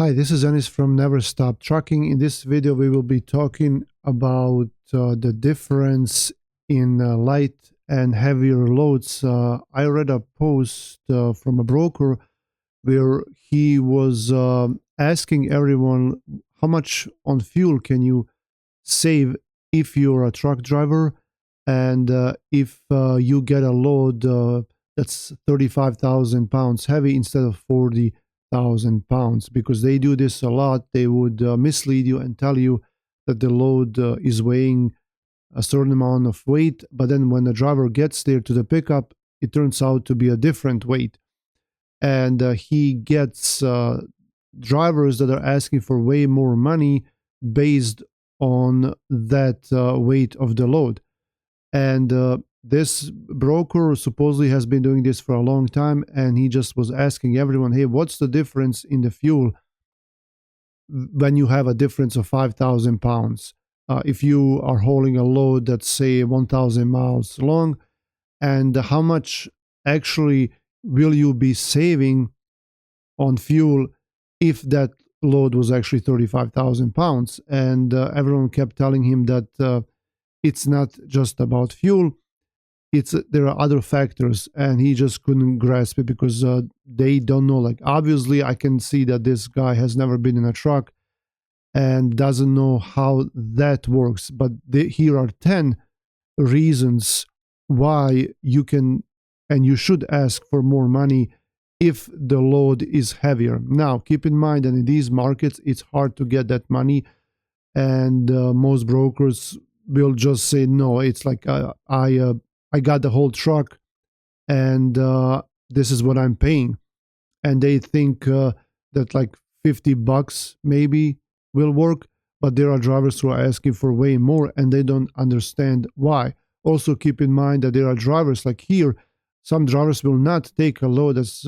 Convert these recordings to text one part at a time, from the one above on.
Hi, this is Anis from Never Stop Trucking. In this video, we will be talking about the difference in light and heavier loads. I read a post from a broker where he was asking everyone how much on fuel can you save if you're a truck driver and if you get a load that's 35,000 pounds heavy instead of 40,000 pounds, because they do this a lot. They would mislead you and tell you that the load is weighing a certain amount of weight, but then when the driver gets there to the pickup, it turns out to be a different weight. And he gets drivers that are asking for way more money based on that weight of the load. And this broker supposedly has been doing this for a long time, and he just was asking everyone, hey, what's the difference in the fuel when you have a difference of 5,000 pounds? If you are hauling a load that's, say, 1,000 miles long, and how much actually will you be saving on fuel if that load was actually 35,000 pounds? And everyone kept telling him that it's not just about fuel. There are other factors, and he just couldn't grasp it because they don't know. Like, obviously, I can see that this guy has never been in a truck and doesn't know how that works. But here are 10 reasons why you can and you should ask for more money if the load is heavier. Now, keep in mind that in these markets, it's hard to get that money, and most brokers will just say no. It's like I got the whole truck, and this is what I'm paying, and they think that like $50 maybe will work, but there are drivers who are asking for way more, and they don't understand why. Also, keep in mind that there are drivers like here. Some drivers will not take a load that's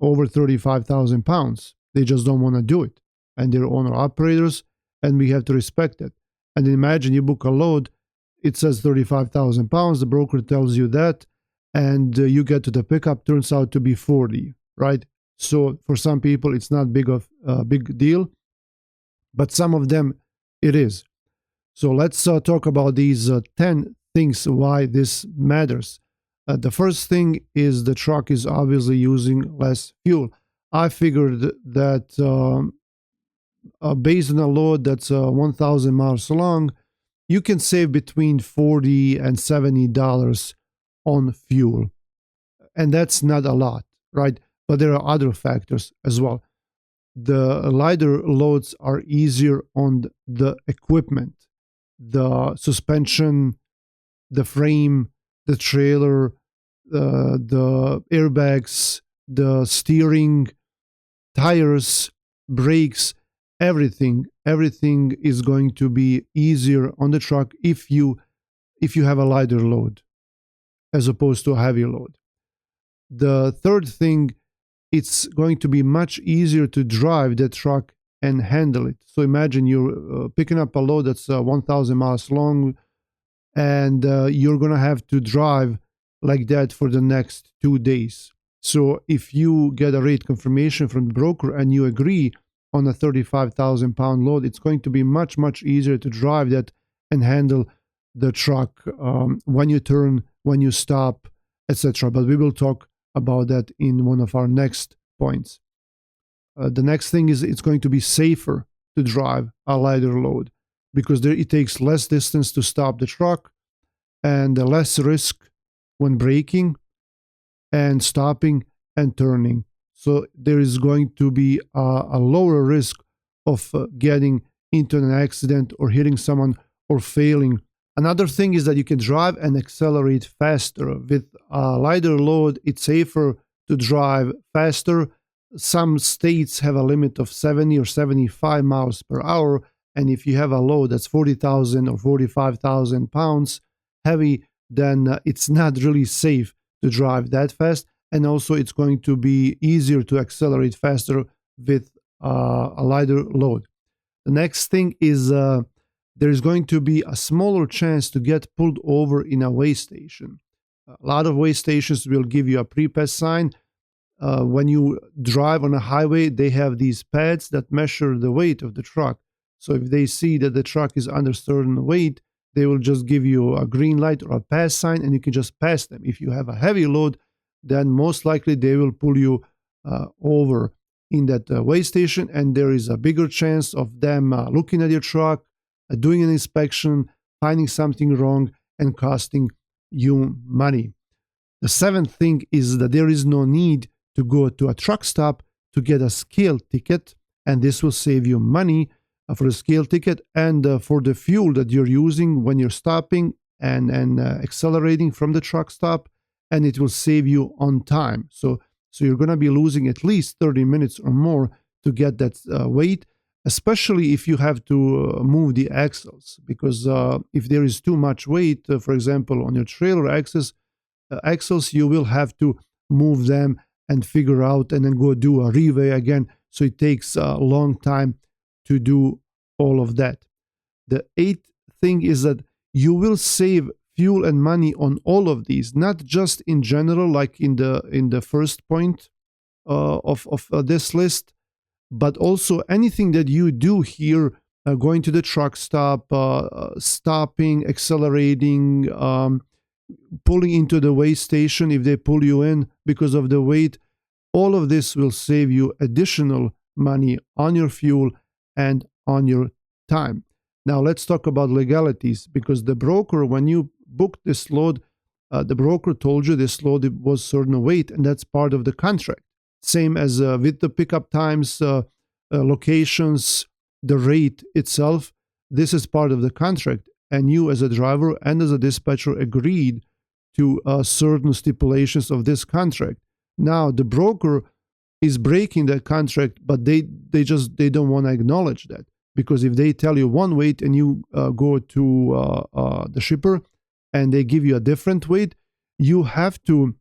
over 35,000 pounds. They just don't want to do it, and they're owner operators, and we have to respect that. And imagine you book a load, it says 35,000 pounds, the broker tells you that, and you get to the pickup, turns out to be 40, right? So for some people, it's not big of a big deal, but some of them it is. So let's talk about these 10 things why this matters. The first thing is the truck is obviously using less fuel. I figured that based on a load that's 1,000 miles long, you can save between $40 and $70 on fuel. And that's not a lot, right? But there are other factors as well. The lighter loads are easier on the equipment, the suspension, the frame, the trailer, the airbags, the steering, tires, brakes, everything is going to be easier on the truck if you have a lighter load as opposed to a heavy load. The third thing, it's going to be much easier to drive the truck and handle it. So imagine you're picking up a load that's 1,000 miles long, and you're going to have to drive like that for the next 2 days. So if you get a rate confirmation from the broker and you agree on a 35,000 pound load, it's going to be much, much easier to drive that and handle the truck when you turn, when you stop, etc. But we will talk about that in one of our next points. The next thing is it's going to be safer to drive a lighter load because it takes less distance to stop the truck and less risk when braking and stopping and turning. So there is going to be a lower risk of getting into an accident or hitting someone or failing. Another thing is that you can drive and accelerate faster. With a lighter load, it's safer to drive faster. Some states have a limit of 70 or 75 miles per hour. And if you have a load that's 40,000 or 45,000 pounds heavy, then it's not really safe to drive that fast. And also, it's going to be easier to accelerate faster with a lighter load. The next thing is there is going to be a smaller chance to get pulled over in a weigh station. A lot of weigh stations will give you a pre-pass sign. when you drive on a highway, they have these pads that measure the weight of the truck. So if they see that the truck is under certain weight, they will just give you a green light or a pass sign, and you can just pass them. If you have a heavy load, then most likely they will pull you over in that weigh station, and there is a bigger chance of them looking at your truck, doing an inspection, finding something wrong, and costing you money. The seventh thing is that there is no need to go to a truck stop to get a scale ticket, and this will save you money for the scale ticket and for the fuel that you're using when you're stopping and accelerating from the truck stop, and it will save you on time. So you're going to be losing at least 30 minutes or more to get that weight, especially if you have to move the axles, because if there is too much weight, for example, on your trailer axles, you will have to move them and figure out and then go do a reweigh again. So it takes a long time to do all of that. The eighth thing is that you will save fuel and money on all of these, not just in general, like in the first point of this list, but also anything that you do here, going to the truck stop, stopping, accelerating, pulling into the weigh station if they pull you in because of the weight. All of this will save you additional money on your fuel and on your time. Now let's talk about legalities, because the broker, when you booked this load, the broker told you this load was certain weight, and that's part of the contract. Same as with the pickup times, locations, the rate itself, this is part of the contract. And you as a driver and as a dispatcher agreed to certain stipulations of this contract. Now the broker is breaking that contract, but they don't want to acknowledge that, because if they tell you one weight and you go to the shipper and they give you a different weight, you have to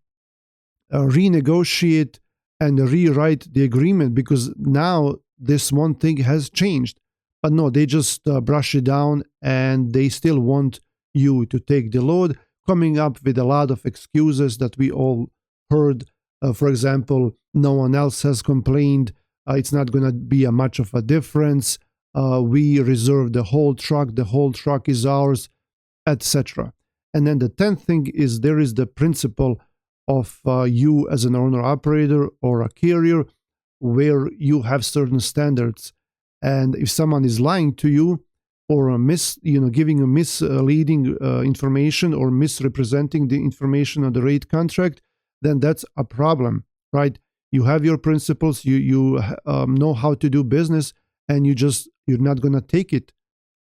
renegotiate and rewrite the agreement, because now this one thing has changed. But no, they just brush it down, and they still want you to take the load, coming up with a lot of excuses that we all heard. For example, no one else has complained. It's not going to be a much of a difference. We reserve the whole truck is ours, etc. And then the 10th thing is there is the principle of you as an owner-operator or a carrier, where you have certain standards. And if someone is lying to you or giving you misleading information or misrepresenting the information on the rate contract, then that's a problem, right? You have your principles, you know how to do business, and you're not going to take it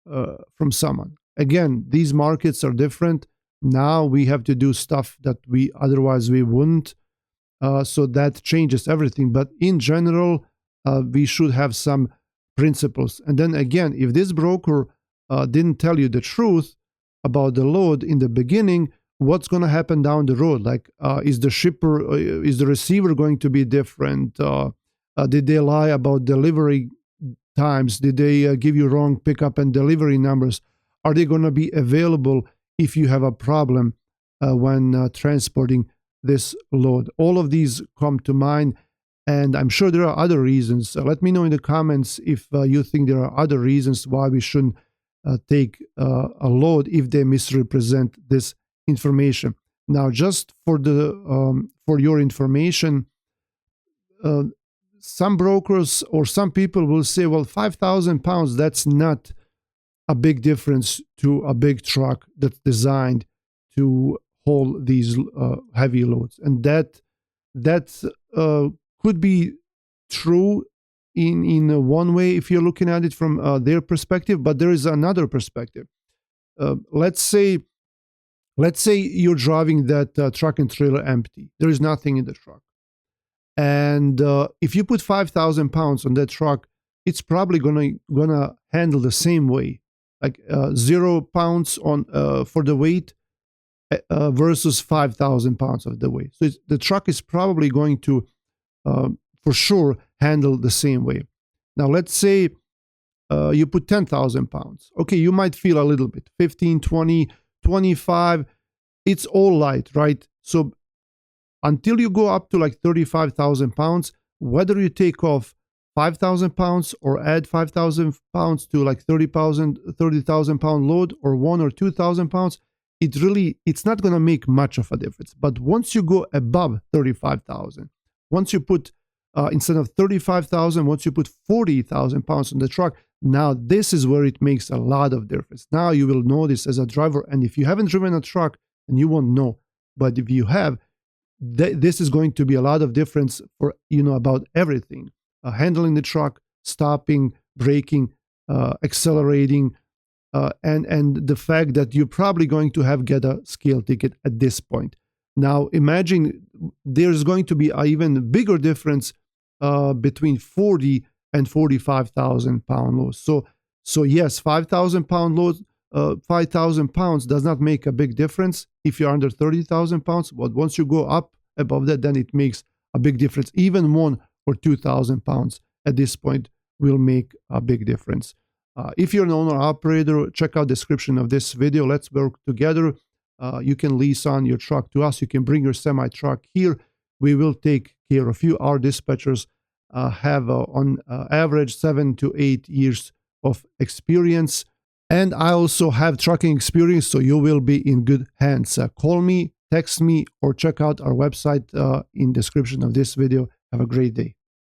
from someone. Again, these markets are different. Now we have to do stuff that otherwise we wouldn't. So that changes everything. But in general, we should have some principles. And then again, if this broker didn't tell you the truth about the load in the beginning, what's going to happen down the road? Like, is the receiver going to be different? Did they lie about delivery times? Did they give you wrong pickup and delivery numbers? Are they going to be available if you have a problem when transporting this load? All of these come to mind, and I'm sure there are other reasons. Let me know in the comments if you think there are other reasons why we shouldn't take a load if they misrepresent this information. Now, just for your information, some brokers or some people will say, well, 5,000 pounds, that's not a big difference to a big truck that's designed to haul these heavy loads. And that could be true in one way if you're looking at it from their perspective, but there is another perspective. Let's say you're driving that truck and trailer empty. There is nothing in the truck. And if you put 5,000 pounds on that truck, it's probably gonna handle the same way, like 0 pounds on for the weight versus 5,000 pounds of the weight. So the truck is probably going to, for sure, handle the same way. Now, let's say you put 10,000 pounds. Okay, you might feel a little bit, 15, 20, 25. It's all light, right? So until you go up to like 35,000 pounds, whether you take off 5,000 pounds or add 5,000 pounds to like 30,000 pound load, or 1 or 2,000 pounds, it's not going to make much of a difference. But once you go above 35,000, once you put instead of 35,000, once you put 40,000 pounds on the truck, now this is where it makes a lot of difference. Now you will notice as a driver, and if you haven't driven a truck, and you won't know, but if you have, this is going to be a lot of difference for, about everything. Handling the truck, stopping, braking, accelerating, and the fact that you're probably going to get a scale ticket at this point. Now imagine there's going to be an even bigger difference between 40 and 45,000 pound loads. So yes, 5,000 pound loads, 5,000 pounds does not make a big difference if you're under 30,000 pounds. But once you go up above that, then it makes a big difference. Even 1 or 2,000 pounds at this point will make a big difference. If you're an owner operator, check out the description of this video. Let's work together. You can lease on your truck to us. You can bring your semi truck here. We will take care of you. Our dispatchers have on average 7 to 8 years of experience. And I also have trucking experience, so you will be in good hands. Call me, text me, or check out our website in the description of this video. Have a great day.